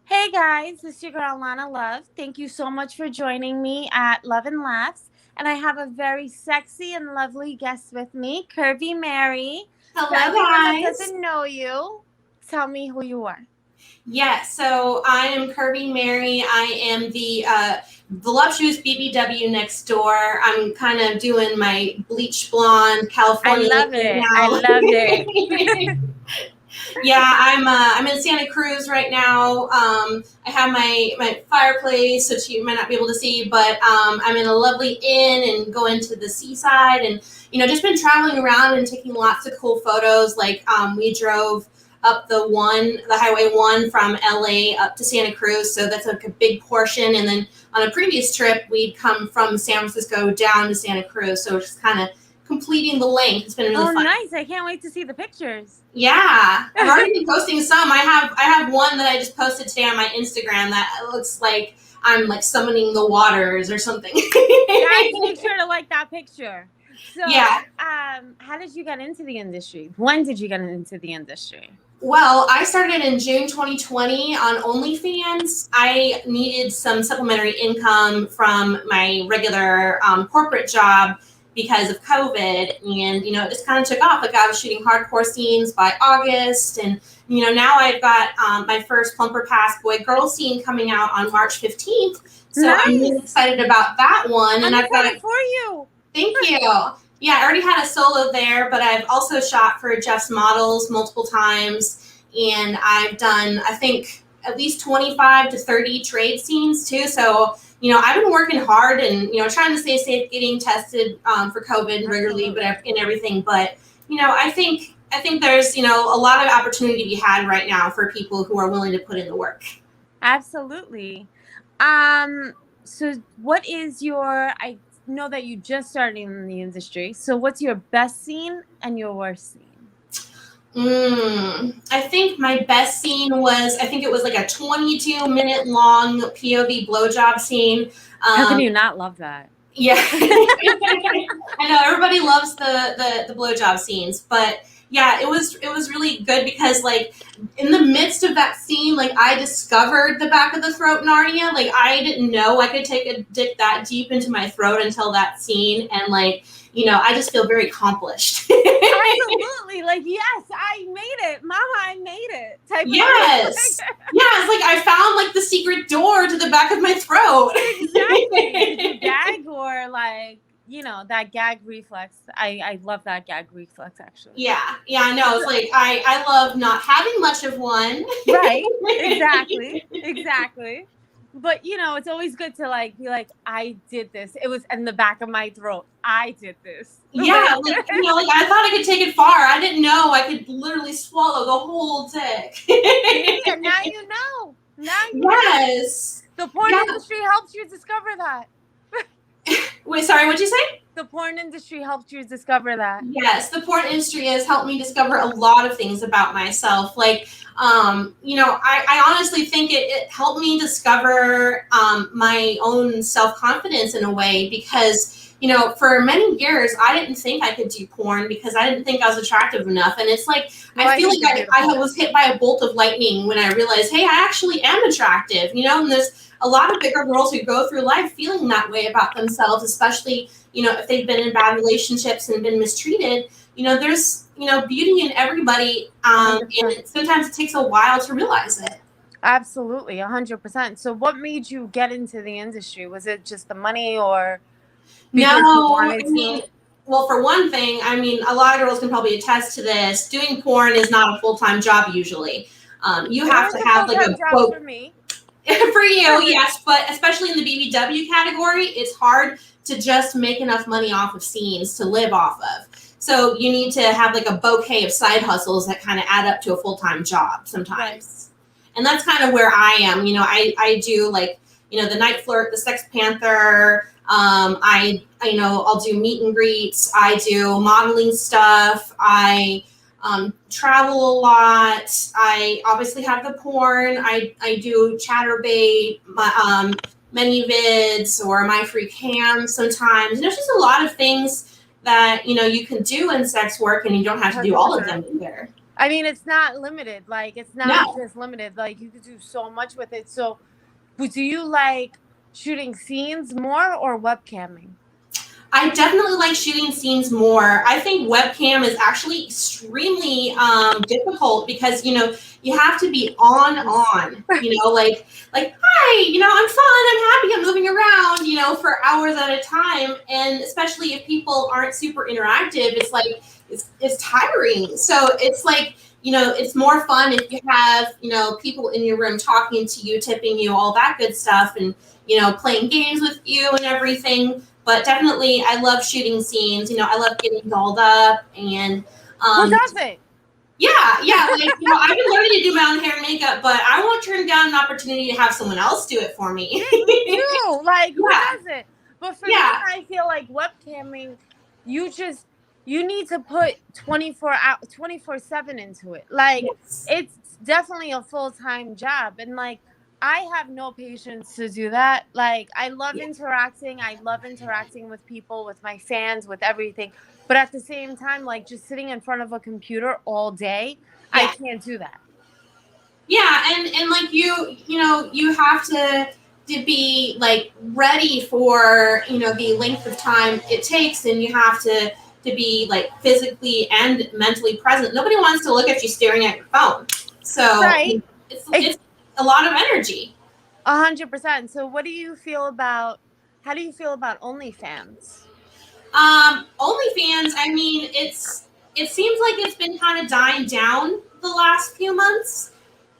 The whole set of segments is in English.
Hey guys, this is your girl Lana Love. Thank you so much for joining me at Love and Laughs. And I have a very sexy and lovely guest with me, Curvy Mary. For Hello, everyone that guys. doesn't know you, tell me who you are. Yes, so I am Curvy Mary. I am the voluptuous BBW next door. I'm kind of doing my bleach blonde I California look love right it. I love it. now. Yeah, I'm in Santa Cruz right now. I have my fireplace, which you might not be able to see, but I'm in a lovely inn and going to the seaside, and just been traveling around and taking lots of cool photos. Like we drove up the Highway 1 from LA up to Santa Cruz, so that's like a big portion. And then on a previous trip, we'd come from San Francisco down to Santa Cruz, so it's just kind of completing the length. It's been really Oh, fun. nice. I can't wait to see the pictures. Yeah, I've already been posting some. I have one that I just posted today on my Instagram that looks like I'm like summoning the waters or something. Guys, make sure to like that picture. So, Yeah. how did you get into the industry? When did you get into the industry? Well, I started in June 2020 on OnlyFans. I needed some supplementary income from my regular corporate job because of COVID, and it just kind of took off. Like I was shooting hardcore scenes by August, and now I've got my first Plumper Pass boy girl scene coming out on March 15th. So I'm really Nice. excited about that one, I'm and I've got excited for you. Thank you. Yeah, I already had a solo there, but I've also shot for Jeff's Models multiple times, and I've done, I think, at least 25 to 30 trade scenes too. So, I've been working hard and, trying to stay safe, getting tested for COVID regularly, but Absolutely. and everything. But, I think there's, a lot of opportunity to be had right now for people who are willing to put in the work. Absolutely. Um, so what is your I know that you just started in the industry. So what's your best scene and your worst scene? I think my best scene was, I think it was like a 22-minute long POV blowjob scene. How can Um, you not love that? yeah, I know everybody loves the blowjob scenes, but yeah, it was really good because like in the midst of that scene, like I discovered the back of the throat Narnia. Like I didn't know I could take a dick that deep into my throat until that scene, and like I just feel very accomplished. Absolutely. Like, yes, I made it. Mama, I made it. Type of thing. Yes. Yes, like I found like the secret door to the back of my throat. Exactly. Did you gag or like, that gag reflex? I love that gag reflex actually. Yeah. Yeah, I know. It's like I love not having much of one. Right. Exactly. Exactly. But it's always good to like be like, I did this. It was in the back of my throat. I did this. Yeah, like like I thought I could take it far. I didn't know I could literally swallow the whole dick. See, and now you know. Now you know. Yes. The porn Yeah. industry helps you discover that. Wait, sorry, what'd you say? The porn industry helped you discover that. Yes, the porn industry has helped me discover a lot of things about myself. Like, I honestly think it helped me discover my own self confidence in a way because, for many years, I didn't think I could do porn because I didn't think I was attractive enough. And it's like, Well, I I feel think you're like I beautiful. was hit by a bolt of lightning when I realized, hey, I actually am attractive, and there's a lot of bigger girls who go through life feeling that way about themselves, especially if they've been in bad relationships and been mistreated, there's, beauty in everybody. And 100%. sometimes it takes a while to realize it. Absolutely, 100%. So what made you get into the industry? Was it just the money or because you No, wanted I to? mean, well, for one thing, I mean, a lot of girls can probably attest to this. Doing porn is not a full-time job usually. You It have was to a have like full-time a job for quote me. for you, yes, but especially in the BBW category, it's hard to just make enough money off of scenes to live off of. So you need to have like a bouquet of side hustles that kind of add up to a full-time job Right. sometimes. And that's kind of where I am. I do like, the night flirt, the sex panther. I'll do meet and greets. I do modeling stuff. I travel a lot. I obviously have the porn. I do chatterbait, many vids, or my free cam sometimes. There's just a lot of things that you can do in sex work, and you don't have to do all of 100%. them either. I mean, it's not limited. Like, it's not No. just limited. Like, you could do so much with it. So, but do you like shooting scenes more or webcamming? I definitely like shooting scenes more. I think webcam is actually extremely difficult because you have to be on. Like hi, I'm fun, I'm happy, I'm moving around, for hours at a time, and especially if people aren't super interactive, it's like it's tiring. So it's like it's more fun if you have people in your room talking to you, tipping you, all that good stuff, and playing games with you and everything. But definitely, I love shooting scenes. I love getting dolled up and Who does it? yeah. Like I've been learning to do my own hair and makeup, but I won't turn down an opportunity to have someone else do it for me. Me too. Like, who Yeah, does it? But for me, yeah, I feel like webcamming, you need to put 24/7 into it. Like, yes, it's definitely a full-time job, and like, I have no patience to do that. Like, I love yeah, interacting. I love interacting with people, with my fans, with everything. But at the same time, like, just sitting in front of a computer all day, I yeah. can't do that. Yeah, and like you have to be like ready for the length of time it takes, and you have to be like physically and mentally present. Nobody wants to look at you staring at your phone, so Right. it's a lot of energy. 100%. So, how do you feel about OnlyFans? OnlyFans, I mean, it seems like it's been kind of dying down the last few months.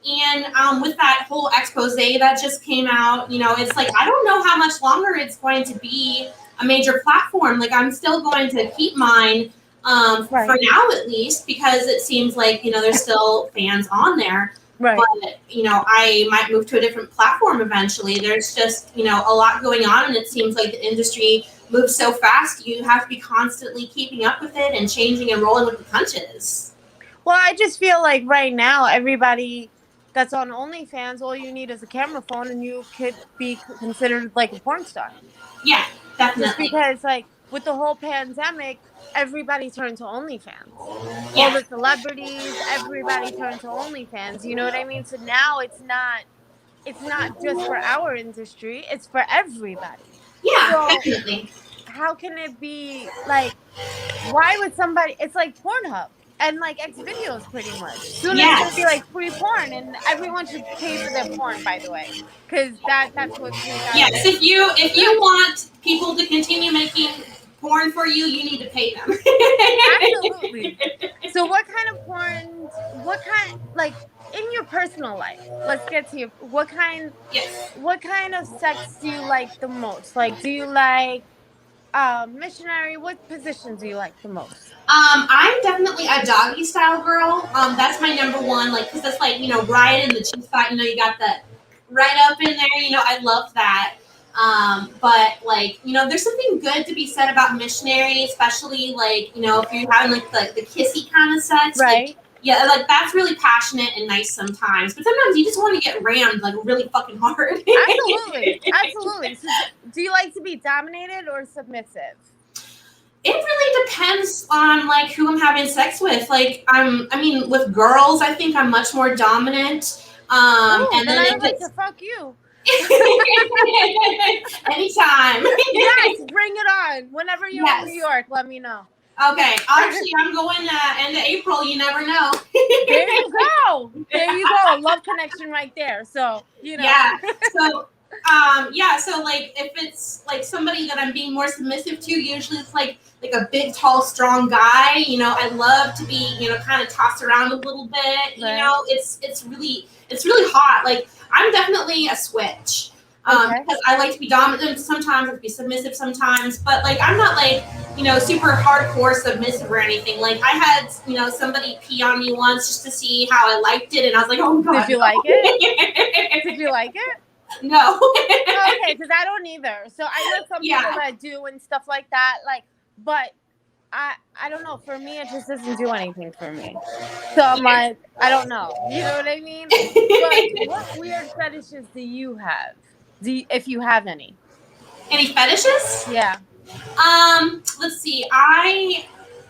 And with that whole expose that just came out, it's like I don't know how much longer it's going to be a major platform. Like I'm still going to keep mine for Right. now at least because it seems like there's still fans on there. Right. But I might move to a different platform eventually. There's just a lot going on, and it seems like the industry moves so fast. You have to be constantly keeping up with it and changing and rolling with the punches. Well, I just feel like right now, everybody that's on OnlyFans, all you need is a camera phone and you could be considered like a porn star. Yeah, Just definitely. because, like, with the whole pandemic, everybody turned to OnlyFans. All Yeah. the celebrities, everybody turned to OnlyFans. You know what I mean? So now it's not just for our industry, it's for everybody. Yeah, So definitely. how can it be like, why would somebody, it's like Pornhub and like X videos pretty much. Soon it's gonna be Yes. like free porn and everyone should pay for their porn, by the way. Cause that's what we gotta Yes. do. If you want people to continue making porn for you, you need to pay them. Absolutely. So what kind like in your personal life, let's get to Yes. what kind of sex do you like the most? Like, do you like missionary? What position do you like the most? I'm definitely a doggy style girl. That's my number one, like, because that's like, right in the cheek spot. You got the right up in there. I love that. But like, there's something good to be said about missionary, especially like, if you're having like the kissy kind of sex, like, Right? yeah, like that's really passionate and nice sometimes. But sometimes you just want to get rammed like really fucking hard. Absolutely. Absolutely. So do you like to be dominated or submissive? It really depends on like who I'm having sex with. Like I mean, with girls, I think I'm much more dominant. Oh, And then then I if would like to it's fuck you. anytime, Yes, bring it on. Whenever you're in New yes. York, let me know. Okay, actually, I'm going end of April. You never know. There you go. There you go. Love connection right there. So, Yeah. So, yeah. So, like, if it's like somebody that I'm being more submissive to, usually it's like a big, tall, strong guy. I love to be, kind of tossed around a little bit. Right. It's really hot. Like, I'm definitely a switch. Okay. Because I like to be dominant sometimes, I like to be submissive sometimes, but like I'm not like super hardcore submissive or anything. Like I had somebody pee on me once just to see how I liked it, and I was like, oh Did god, you like it? Did you like it? no. Okay, because I don't either. So I know some people Yeah. that do and stuff like that. Like, but I don't know. For me, it just doesn't do anything for me. So I'm like, I don't know. You know what I mean? But what weird fetishes do you have? If you have any? Any fetishes? Yeah. Let's see. I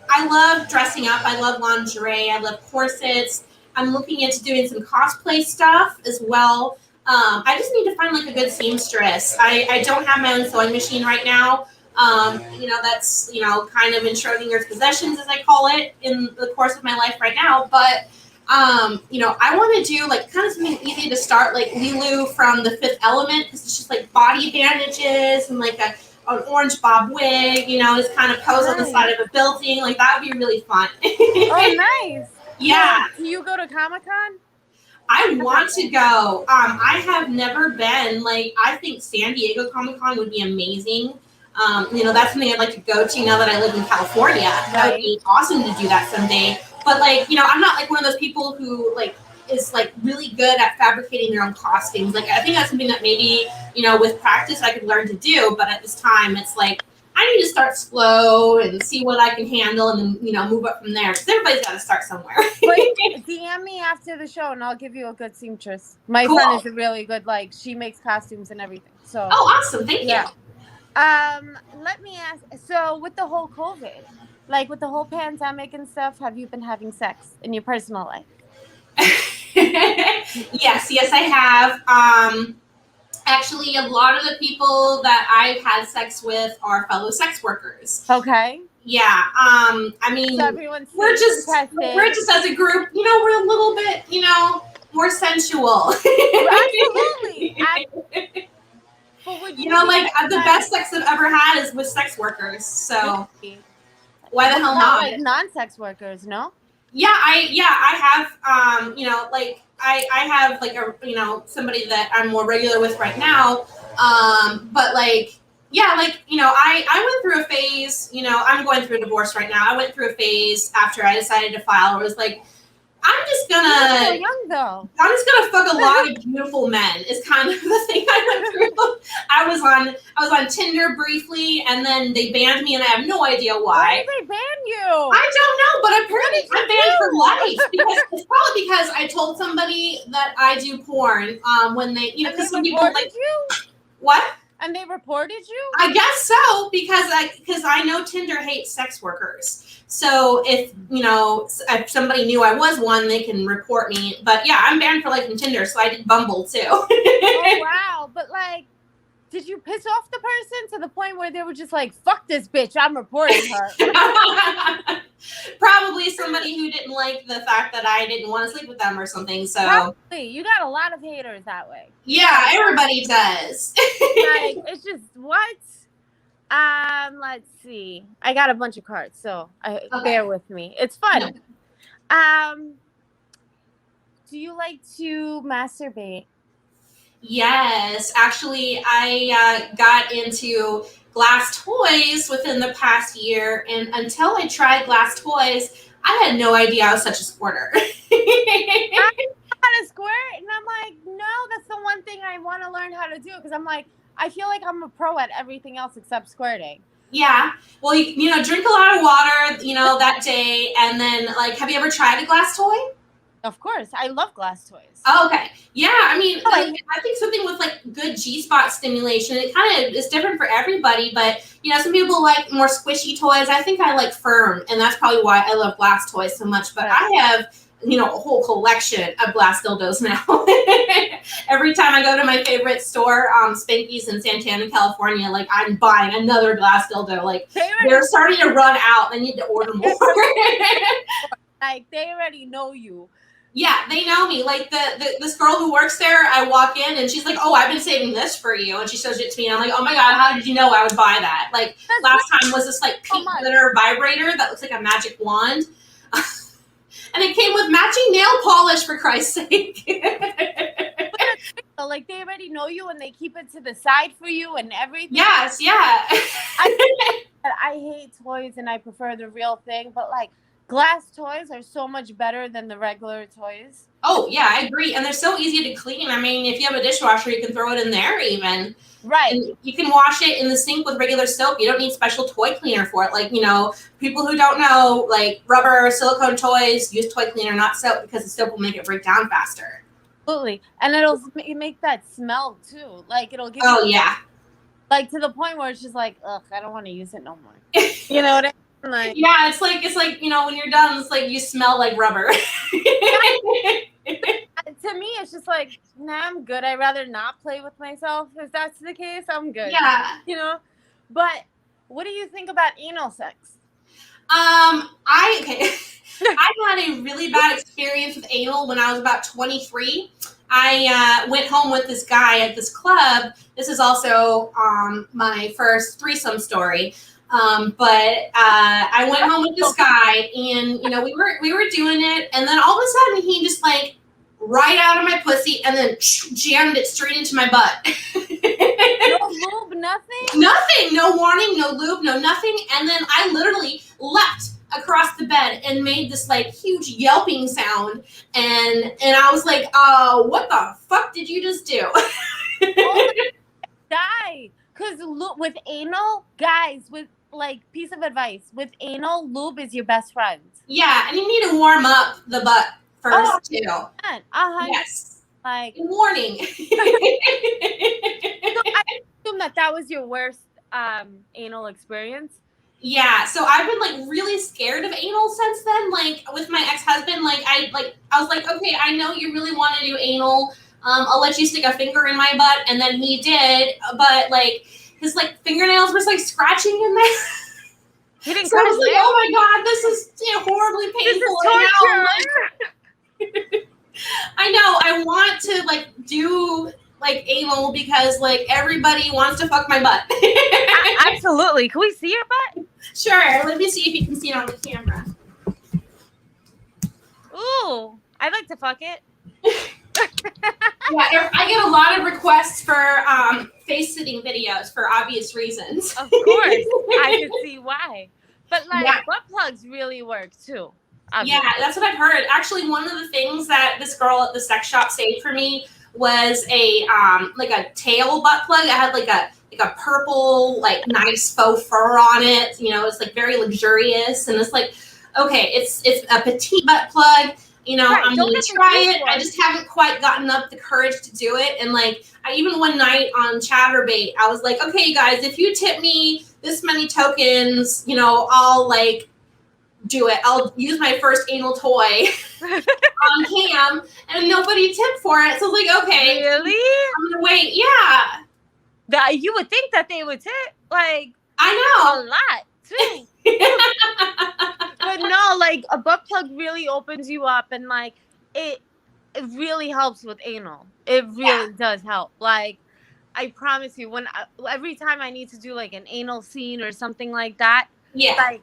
I love dressing up. I love lingerie. I love corsets. I'm looking into doing some cosplay stuff as well. I just need to find like a good seamstress. I don't have my own sewing machine right now. That's, kind of in Schrodinger's possessions, as I call it, in the course of my life right now. But, I want to do like kind of something easy to start, like Lilu from The Fifth Element, because it's just like body bandages and like an orange bob wig, just kind of pose on the side of a building. Like that would be really fun. Oh, nice. Yeah. Do you go to Comic-Con? I want to go. I have never been. Like, I think San Diego Comic Con would be amazing. That's something I'd like to go to now that I live in California. That would be awesome to do that someday. But like, I'm not like one of those people who like is like really good at fabricating their own costumes. Like, I think that's something that maybe, with practice I could learn to do. But at this time, it's like I need to start slow and see what I can handle, and then move up from there. Because everybody's got to start somewhere. DM me after the show, and I'll give you a good seamstress. My friend is a really good. Like, she makes costumes and everything. So. Oh, awesome! Thank you. Let me ask. So, with the whole COVID, like with the whole pandemic and stuff, have you been having sex in your personal life? Yes, I have. Actually, a lot of the people that I've had sex with are fellow sex workers. Okay. Yeah. I mean, so we're just as a group, we're a little bit, more sensual. Absolutely. The best sex I've ever had is with sex workers. So why the hell not? Like non-sex workers, no? Yeah, I have. I have like somebody that I'm more regular with right now. But like, yeah, like, I went through a phase, I'm going through a divorce right now. I went through a phase after I decided to file where it was like, I'm just gonna. You're so young though. I'm just gonna fuck a lot of beautiful men. Is kind of the thing I went through. I was on Tinder briefly, and then they banned me, and I have no idea why. Why did they ban you? I don't know, but apparently I'm banned for life. Because it's probably because I told somebody that I do porn. When they, because some people like you. What? And they reported you? I guess so, because I know Tinder hates sex workers. So if somebody knew I was one, they can report me. But yeah, I'm banned for life from Tinder, so I did Bumble too. Oh wow! But like, did you piss off the person to the point where they were just like, "Fuck this bitch, I'm reporting her"? Probably somebody who didn't like the fact that I didn't want to sleep with them or something. So probably you got a lot of haters that way. Yeah, everybody does. Like, it's just what? Let's see. I got a bunch of cards, so bear with me. It's fun. Do you like to masturbate? Yes, actually, I got into glass toys within the past year, and until I tried glass toys, I had no idea I was such a squirter. I'm not a squirt, and I'm like, no, that's the one thing I want to learn how to do, because I'm like, I feel like I'm a pro at everything else except squirting. Yeah. Well, drink a lot of water, that day, and then, like, have you ever tried a glass toy? Of course. I love glass toys. Oh, okay. Yeah, I mean, I think something with, like, good G-spot stimulation, it kind of is different for everybody, but, some people like more squishy toys. I think I like firm, and that's probably why I love glass toys so much, but I have a whole collection of glass dildos now. Every time I go to my favorite store, Spanky's in Santana, California, like, I'm buying another glass dildo. Like, they're starting to run out. I need to order more. Like, they already know you. Yeah, they know me. Like, this girl who works there, I walk in, and she's like, oh, I've been saving this for you. And she shows it to me, and I'm like, oh, my God, how did you know I would buy that? Like, last time was this, like, pink glitter vibrator that looks like a magic wand. And it came with matching nail polish, for Christ's sake. Like, they already know you, and they keep it to the side for you and everything. Yes, yeah. I hate toys, and I prefer the real thing. But, like, glass toys are so much better than the regular toys. Oh, yeah, I agree. And they're so easy to clean. I mean, if you have a dishwasher, you can throw it in there even. Right. And you can wash it in the sink with regular soap. You don't need special toy cleaner for it. Like, people who don't know, like, rubber or silicone toys use toy cleaner, not soap, because the soap will make it break down faster. Absolutely. And it'll make that smell, too. Like, it'll give yeah. Like, to the point where it's just like, ugh, I don't want to use it no more. You know what I mean? Like, Yeah, it's like when you're done, it's like you smell like rubber. to me, it's just like, nah, I'm good. I'd rather not play with myself. If that's the case, I'm good. Yeah. But what do you think about anal sex? Okay. I had a really bad experience with anal when I was about 23. I went home with this guy at this club. This is also my first threesome story. But I went home with this guy, and we were doing it, and then all of a sudden he just like right out of my pussy, and then jammed it straight into my butt. No lube, nothing. Nothing, no warning, no lube, no nothing, and then I literally leapt across the bed and made this like huge yelping sound, and I was like, what the fuck did you just do? Oh my die. Because with anal, guys, with like piece of advice, with anal, lube is your best friend. Yeah, and you need to warm up the butt first too. 100%. Yes. Like Warning. so I assume that was your worst anal experience. Yeah, so I've been like really scared of anal since then. Like with my ex-husband, I was like, okay, I know you really want to do anal. I'll let you stick a finger in my butt, and then he did, but like his like fingernails were like scratching in there. He didn't So I was like, oh my god, this is horribly painful. I know. I want to like do like anal because like everybody wants to fuck my butt. Absolutely. Can we see your butt? Sure. Let me see if you can see it on the camera. Ooh, I'd like to fuck it. Yeah, I get a lot of requests for face sitting videos for obvious reasons. Of course, I can see why. But like Yeah. butt plugs really work too. Yeah, that's what I've heard. Actually, one of the things that this girl at the sex shop saved for me was a like a tail butt plug. It had like a purple like nice faux fur on it. It's like very luxurious, and it's like, okay, it's a petite butt plug. Right, I'm gonna try it. I just haven't quite gotten up the courage to do it. And like, even one night on Chatterbait, I was like, okay, guys, if you tip me this many tokens, I'll like do it. I'll use my first anal toy on cam, and nobody tipped for it. So I was like, okay, really? I'm gonna wait. Yeah, That you would think that they would tip like I a lot too. But no, like a butt plug really opens you up, and like it really helps with anal. It really does help. Like I promise you, every time I need to do like an anal scene or something like that, like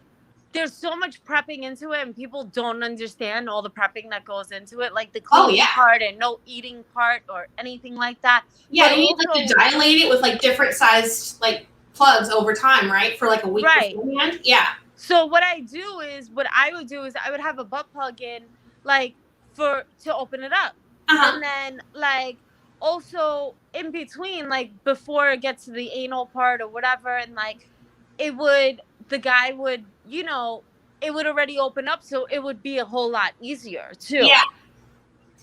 there's so much prepping into it, and people don't understand all the prepping that goes into it, like the cleaning part and no eating part or anything like that. Yeah, but you need like to dilate it with like different sized like plugs over time, right? For like a week beforehand. Yeah. So what I would do is I would have a butt plug in like to open it up. And then like also in between, like before it gets to the anal part or whatever, and like the guy would, it would already open up, so it would be a whole lot easier too. Yeah.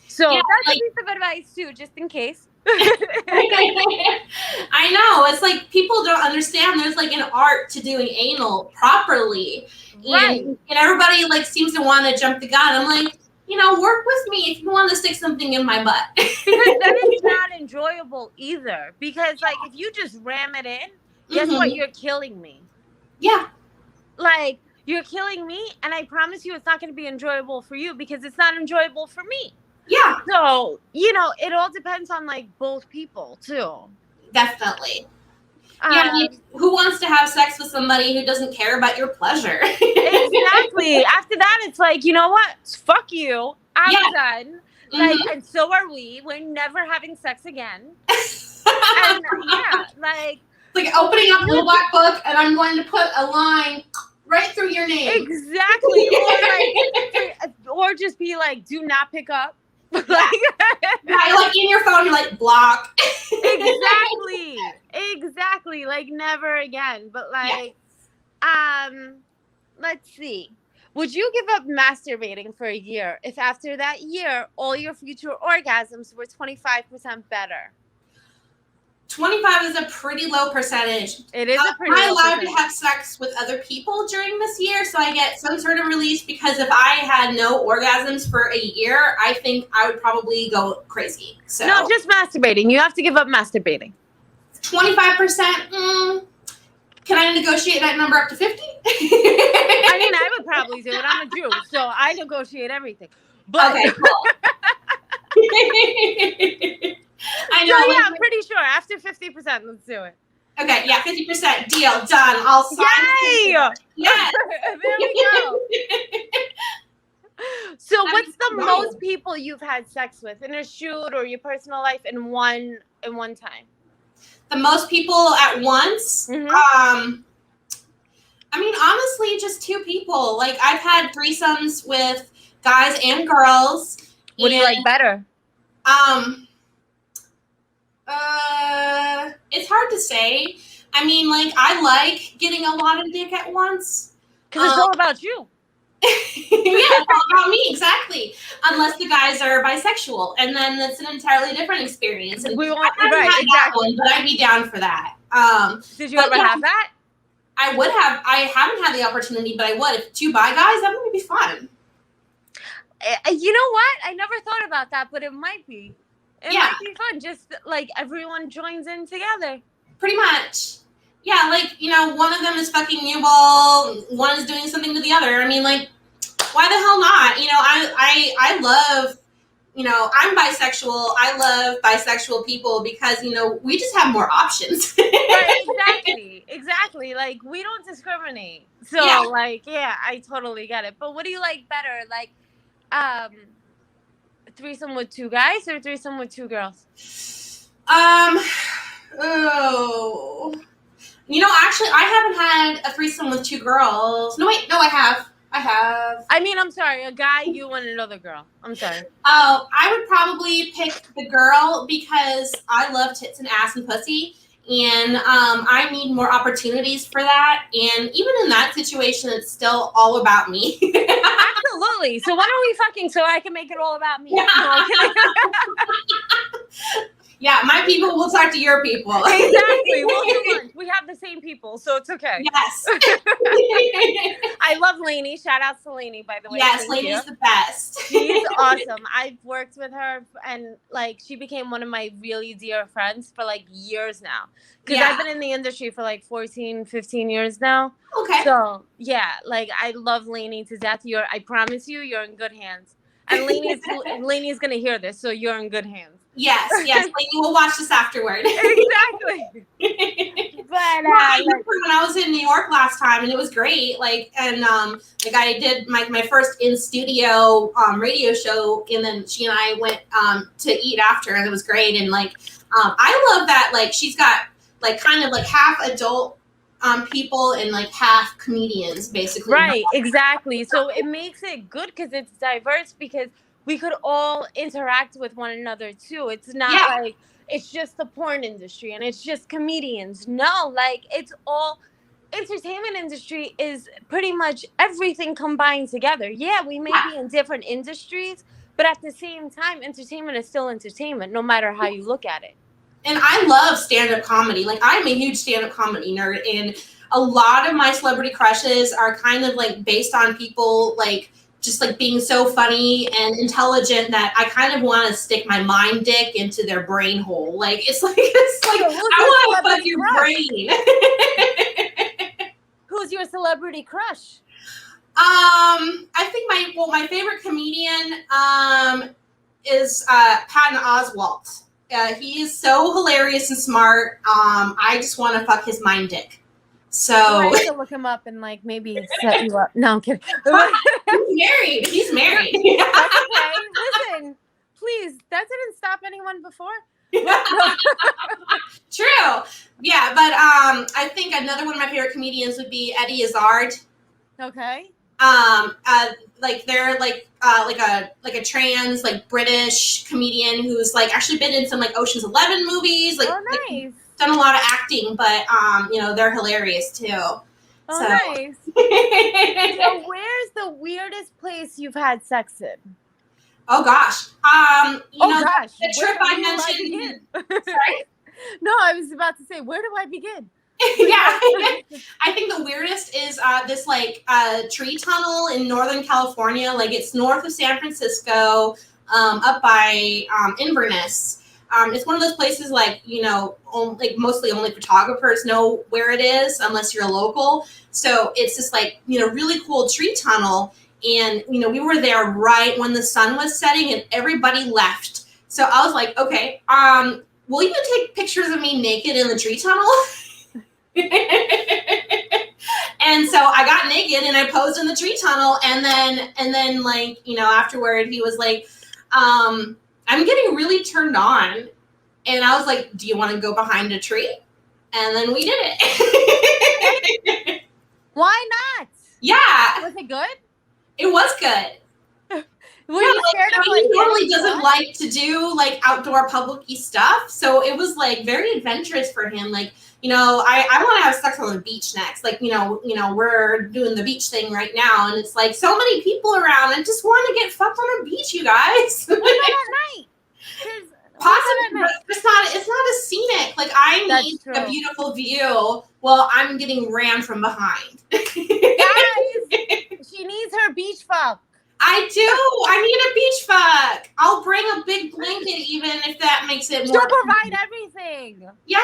So that's a piece of advice too, just in case. I know. It's like people don't understand there's like an art to doing anal properly. Right. And everybody like seems to want to jump the gun. I'm like, work with me if you want to stick something in my butt. Because that is not enjoyable either. Because like if you just ram it in, guess what? You're killing me. Yeah. Like you're killing me, and I promise you it's not going to be enjoyable for you because it's not enjoyable for me. Yeah. So, it all depends on like both people too. Definitely. Yeah, who wants to have sex with somebody who doesn't care about your pleasure? Exactly. After that, it's like, you know what? Fuck you. I'm done. Like, and so are we. We're never having sex again. And like opening up the black book, and I'm going to put a line right through your name. Exactly. Or just be like, do not pick up. Like in your phone, you're like block. Exactly. Like never again. But like, let's see. Would you give up masturbating for a year if after that year all your future orgasms were 25% better? 25 is a pretty low percentage. It is a pretty Am I low allowed percentage. to have sex with other people during this year so I get some sort of release? Because if I had no orgasms for a year, I think I would probably go crazy. So No, just masturbating. You have to give up masturbating. 25%, can I negotiate that number up to 50? I mean, I would probably do it. I'm a Jew, so I negotiate everything. But Okay, cool. I know. so yeah, I'm pretty sure after 50%, let's do it. Okay, yeah, 50% deal done. I'll sign. Yay! Yeah. There we go. So, what's the most people you've had sex with in a shoot or your personal life in one time? The most people at once? Mm-hmm. I mean, honestly, just 2 people. Like, I've had threesomes with guys and girls. What do you like better? It's hard to say. I mean, like, I like getting a lot of dick at once. Because it's all about you. Yeah, it's all about me, exactly. Unless the guys are bisexual, and then that's an entirely different experience. And We want I haven't right, had exactly. that one, but I'd be down for that. Did you ever have that? I would have. I haven't had the opportunity, but I would. If 2 bi guys, that would be fun. You know what? I never thought about that, but it might be. It Yeah. might be fun. Just like everyone joins in together. Pretty much. Yeah, like, you know, one of them is fucking new ball, one is doing something to the other. I mean, like, why the hell not? You know, I love, you know, I'm bisexual. I love bisexual people because, you know, we just have more options. Right, exactly. Like, we don't discriminate. So, Yeah. like, yeah, I totally get it. But what do you like better? Like, threesome with 2 guys or threesome with 2 girls? Oh. You know, actually, I haven't had a threesome with 2 girls. No, wait, no, I have. I mean, I'm sorry, a guy, you and another girl. I'm sorry. Oh, I would probably pick the girl because I love tits and ass and pussy. And I need more opportunities for that. And even in that situation, it's still all about me. Absolutely. So why don't we fucking so I can make it all about me? Yeah. No, Yeah, my people will talk to your people. exactly. We'll do lunch. We have the same people, so it's okay. Yes. I love Lainey. Shout out to Lainey, by the way. Yes, Thank Lainey's you. the best. She's awesome. I've worked with her, and like she became one of my really dear friends for like years now. Because I've been in the industry for like 14, 15 years now. Okay. So yeah, like I love Lainey to death. I promise you're in good hands. And Lainey's gonna hear this, so you're in good hands. Yes, Lainey will watch this afterward. Exactly. But I remember when I was in New York last time, and it was great. Like, and like I did my first in studio radio show, and then she and I went to eat after, and it was great. And like, I love that. Like, she's got like kind of like half adult people and like half comedians, basically. Right, exactly. So it makes it good because it's diverse because we could all interact with one another too. It's not like it's just the porn industry and it's just comedians. No, like it's all entertainment industry is pretty much everything combined together. Yeah, we may be in different industries, but at the same time, entertainment is still entertainment, no matter how you look at it. And I love stand-up comedy. Like, I'm a huge stand-up comedy nerd, and a lot of my celebrity crushes are kind of like based on people like just like being so funny and intelligent that I kind of want to stick my mind dick into their brain hole. Like it's like I want to fuck your brain. Who's your celebrity crush? I think my favorite comedian is Patton Oswalt. He is so hilarious and smart. I just want to fuck his mind dick. So I have to look him up and like maybe set you up. No, I'm kidding. He's married. That's okay. Listen, please, that didn't stop anyone before. True. Yeah, but I think another one of my favorite comedians would be Eddie Izzard. Okay. Like they're like a trans like British comedian who's like actually been in some like Ocean's 11 movies. Like, nice. Done a lot of acting, but you know, they're hilarious too. Nice. So where's the weirdest place you've had sex in? Oh gosh. You know, gosh. the trip I mentioned. Sorry. No, I was about to say, where do I begin? Yeah. I think the weirdest is this like tree tunnel in Northern California. Like it's north of San Francisco, up by Inverness. It's one of those places like, like mostly only photographers know where it is unless you're a local. So it's this like, really cool tree tunnel. And, we were there right when the sun was setting and everybody left. So I was like, okay, will you take pictures of me naked in the tree tunnel? And so I got naked and I posed in the tree tunnel, and then like, afterward he was like, I'm getting really turned on. And I was like, do you want to go behind a tree? And then we did it. Why not? Yeah. Was it good? It was good. Were you scared of like he normally getting doesn't caught? like to do like outdoor public-y stuff, so it was like very adventurous for him. Like, I want to have sex on the beach next. Like, we're doing the beach thing right now, and it's like so many people around. I just want to get fucked on a beach, you guys. Why not at night? Possibly, but it's not as scenic. Like I need a beautiful view while I'm getting ran from behind. Guys, she needs her beach fuck. I do. I need a beach fuck. I'll bring a big blanket, even if that makes it more. She'll provide everything. Yeah.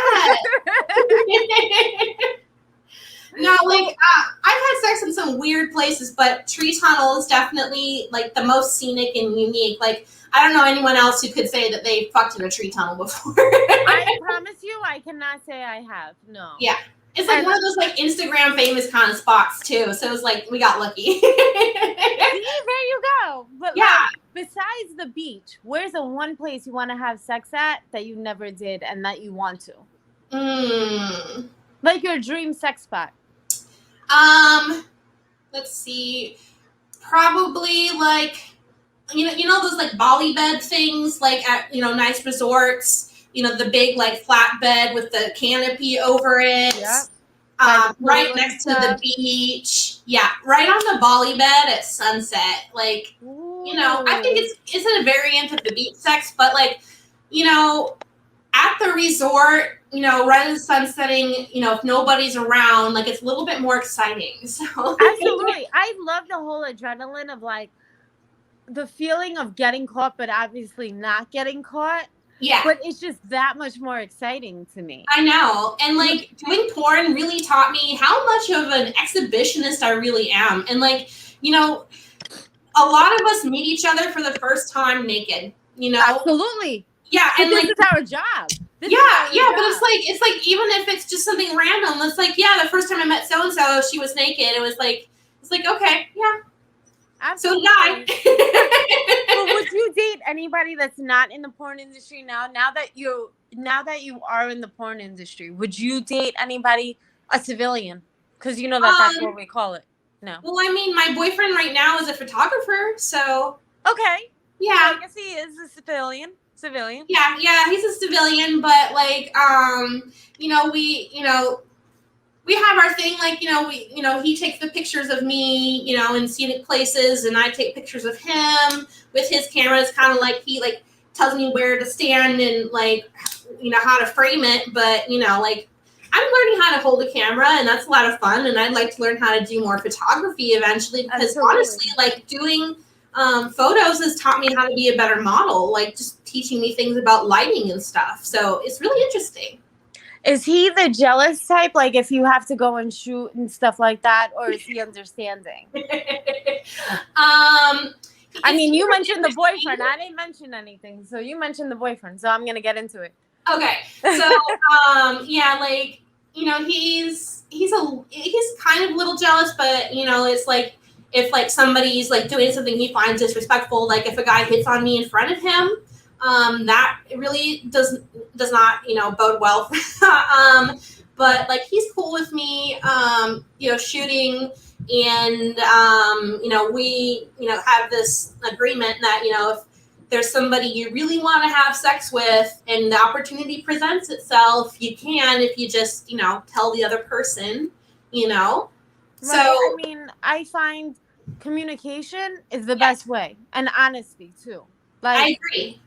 No, like I've had sex in some weird places, but tree tunnel is definitely like the most scenic and unique. Like I don't know anyone else who could say that they fucked in a tree tunnel before. I promise you, I cannot say I have. No. Yeah. It's like one of those like Instagram famous kind of spots too. So it was like we got lucky. See, there you go. But yeah. Besides the beach, where's the one place you want to have sex at that you never did and that you want to? Like your dream sex spot. Let's see. Probably like those like Bali bed things, like at nice resorts. The big like flat bed with the canopy over it. Yeah. Right next to the beach. Yeah, right on the Bali bed at sunset. Like, I think it's a variant of the beach sex, but like, at the resort, right as the sun's setting, if nobody's around, like it's a little bit more exciting. So absolutely. I love the whole adrenaline of like the feeling of getting caught, but obviously not getting caught. Yeah. But it's just that much more exciting to me. I know. And like doing porn really taught me how much of an exhibitionist I really am. And like, a lot of us meet each other for the first time naked, Absolutely. Yeah. And like, this is our job. But it's like even if it's just something random, it's like, yeah, the first time I met so-and-so, she was naked. It's like, okay, yeah. Absolutely. So did I. But would you date anybody that's not in the porn industry now? Now that you are in the porn industry, would you date anybody, a civilian? Because that's what we call it. No. Well, I mean, my boyfriend right now is a photographer, so. Okay. Yeah. I guess he is a civilian. Yeah, he's a civilian, but like, we have our thing, like, he takes the pictures of me, in scenic places, and I take pictures of him with his camera. It's kind of like he, like, tells me where to stand and, like, how to frame it. But, like, I'm learning how to hold a camera, and that's a lot of fun. And I'd like to learn how to do more photography eventually, because honestly, like, doing photos has taught me how to be a better model, like, just teaching me things about lighting and stuff. So it's really interesting. Is he the jealous type? Like if you have to go and shoot and stuff like that, or is he understanding? I mean, you mentioned the boyfriend. I didn't mention anything, so you mentioned the boyfriend. So I'm gonna get into it. Okay, so yeah, like he's kind of a little jealous, but it's like if like somebody's like doing something he finds disrespectful, like if a guy hits on me in front of him. That really does not, bode well. But like he's cool with me, shooting, and we, have this agreement that if there's somebody you really want to have sex with, and the opportunity presents itself, you can if you just tell the other person, So I mean, I find communication is the best way, and honesty too. Like I agree.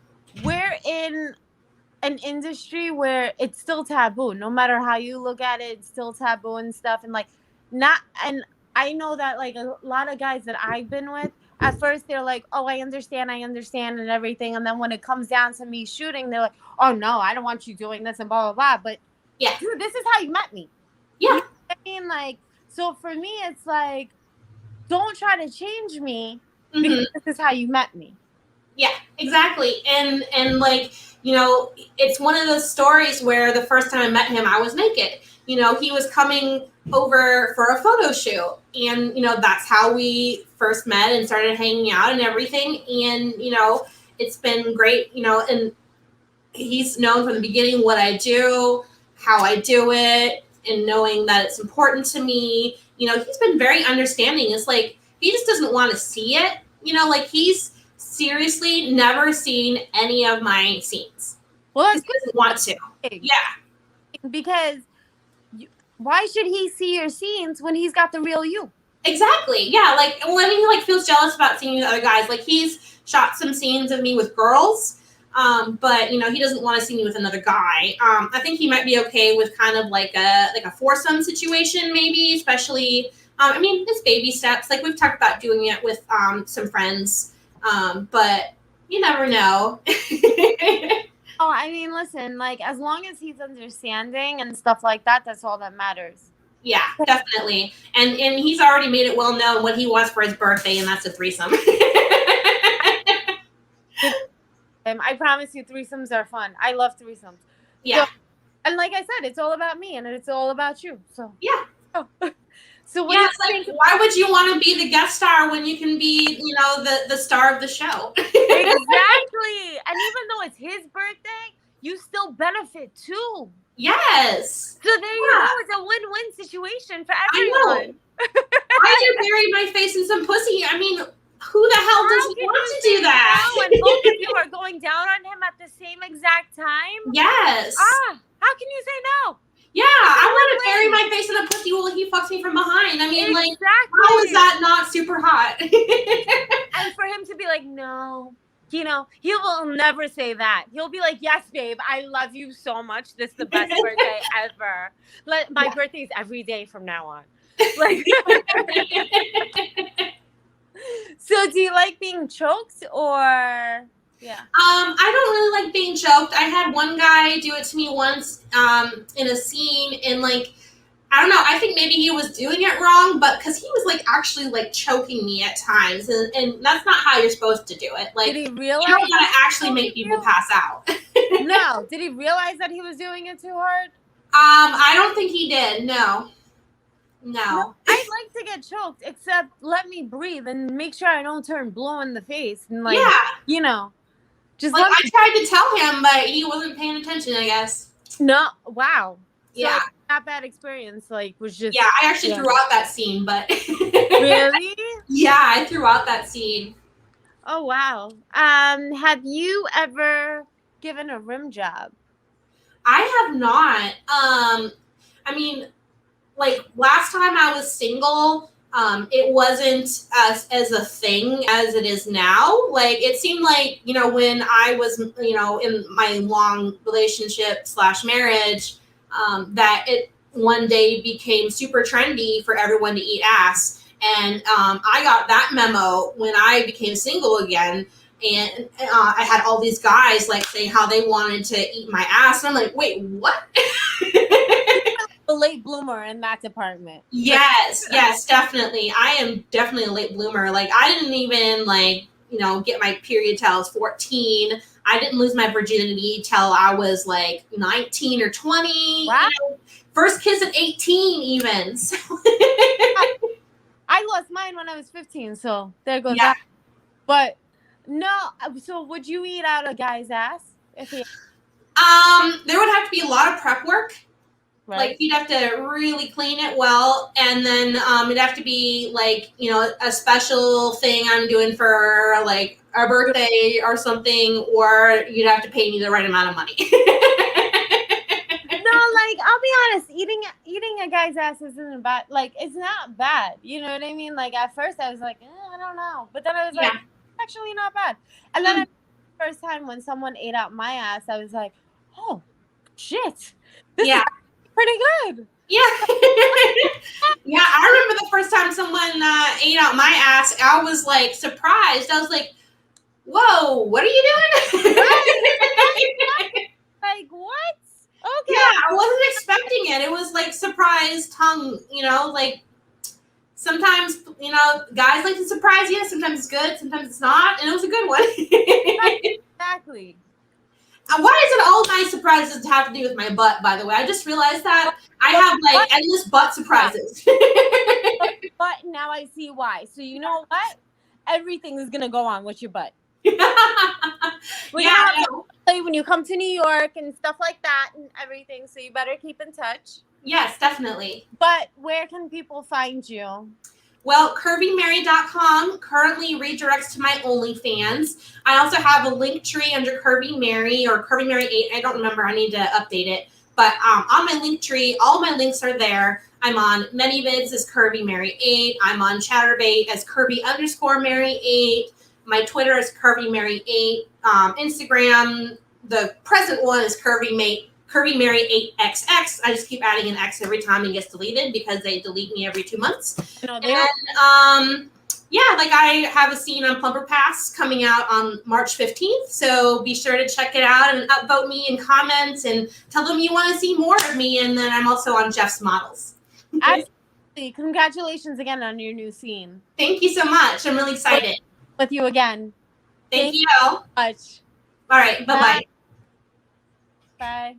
We're in an industry where it's still taboo. No matter how you look at it, it's still taboo and stuff. And like, not, and I know that like a lot of guys that I've been with, at first they're like, oh, I understand, and everything. And then when it comes down to me shooting, they're like, oh, no, I don't want you doing this and blah, blah, blah. But Yeah. dude, this is how you met me. You Yeah. know what I mean? Like, so for me, it's like, don't try to change me because Hmm. this is how you met me. Yeah, exactly. And like, you know, it's one of those stories where the first time I met him, I was naked. You know, he was coming over for a photo shoot, and you know, that's how we first met and started hanging out and everything. And you know, it's been great. You know, and he's known from the beginning what I do, how I do it, and knowing that it's important to me. You know, he's been very understanding. It's like he just doesn't want to see it. You know, like he's seriously never seen any of my scenes. Well, He that's doesn't want to. good Yeah, because you, why should he see your scenes when he's got the real you? exactly. Yeah, like when he like feels jealous about seeing the other guys, like he's shot some scenes of me with girls, but you know he doesn't want to see me with another guy. I think he might be okay with kind of like a foursome situation, maybe, especially. I mean, it's baby steps. Like we've talked about doing it with some friends, but you never know. Oh, I mean, listen, like as long as he's understanding and stuff like that, that's all that matters. Yeah, definitely. And he's already made it well known what he wants for his birthday, and that's a threesome. I promise you, threesomes are fun. I love threesomes. Yeah. So, and like I said, it's all about me and it's all about you. So, Yeah. oh. So what do Yeah, you it's like, think? why would you want to be the guest star when you can be, you know, the star of the show? Exactly. And even though it's his birthday, you still benefit too. Yes. So there you Yeah, go. It's a win-win situation for I know. everyone. I did bury my face in some pussy. I mean, who the hell How doesn't can want you to do say that? no? And both of you are going down on him at the same exact time? Yes. How can you say no? Yeah, I want to bury win-win. my face in a pussy while he fucks me from behind. I mean, like, Exactly. how is that not super hot? And for him to be like, no, you know, he will never say that. He'll be like, yes, babe, I love you so much. This is the best birthday ever. My birthday is every day from now on. Like, so do you like being choked or yeah? I don't really like being choked. I had one guy do it to me once in a scene, and like, I don't know. I think maybe he was doing it wrong, but because he was like actually like choking me at times, and that's not how you're supposed to do it. Like, Did he you realize don't gotta actually make people pass out. No. Did he realize that he was doing it too hard? I don't think he did. No. No, I'd like to get choked, except let me breathe and make sure I don't turn blue in the face and like, Yeah. you know, just Like let I me. tried to tell him, but he wasn't paying attention, I guess. No, wow. So Yeah. that bad experience, like, was just. Yeah, I actually threw out that scene, but Really? yeah, I threw out that scene. Oh wow. Have you ever given a rim job? I have not. I mean, like last time I was single, it wasn't as a thing as it is now. Like it seemed like, you know, when I was, you know, in my long relationship slash marriage, that it one day became super trendy for everyone to eat ass. And I got that memo when I became single again. And I had all these guys like saying how they wanted to eat my ass. And I'm like, wait, what? A late bloomer in that department. Yes, definitely. I am definitely a late bloomer. Like I didn't even like, you know, get my period till I was 14. I didn't lose my virginity till I was like 19 or 20. Wow. You know, first kiss at 18 even. So. I lost mine when I was 15, so there goes Yeah. that. But no, so would you eat out a guy's ass if he There would have to be a lot of prep work. right? Like you'd have to really clean it well, and then it'd have to be like, you know, a special thing I'm doing for like a birthday or something, or you'd have to pay me the right amount of money. No, like I'll be honest, eating a guy's ass isn't bad. Like it's not bad. You know what I mean? Like at first I was like, I don't know, but then I was like, Yeah. actually not bad. And then the first time when someone ate out my ass, I was like, oh, shit. This is Yeah. pretty good. Yeah. Yeah, I remember the first time someone ate out my ass, I was like surprised. I was like, whoa, what are you doing? Like, what? Yeah, Okay. I wasn't expecting it. It was like surprise tongue, like sometimes, guys like to surprise you. Sometimes it's good, sometimes it's not. And it was a good one. Exactly. Why is it all my surprises have to do with my butt, by the way? I just realized that I But, have like endless butt surprises. but now I see why. So you know what? Everything is gonna go on with your butt. We're Yeah, gonna have I to know. play when you come to New York and stuff like that and everything. So you better keep in touch. Yes, definitely. But where can people find you? Well, CurvyMary.com currently redirects to my OnlyFans. I also have a link tree under Curvy Mary or Curvy Mary 8. I don't remember. I need to update it. But on my link tree, all my links are there. I'm on ManyVids as Curvy Mary 8. I'm on Chatterbait as Curvy_Mary 8. My Twitter is Curvy Mary 8. Instagram, the present one is Curvy Mary 8XX. I just keep adding an X every time and gets deleted because they delete me every 2 months. No, they don't. And yeah, like I have a scene on Plumber Pass coming out on March 15th. So be sure to check it out and upvote me in comments and tell them you want to see more of me. And then I'm also on Jeff's Models. Absolutely. Congratulations again on your new scene. Thank you so much. I'm really excited. With you again. Thank you. Much. All right. Bye-bye. Bye.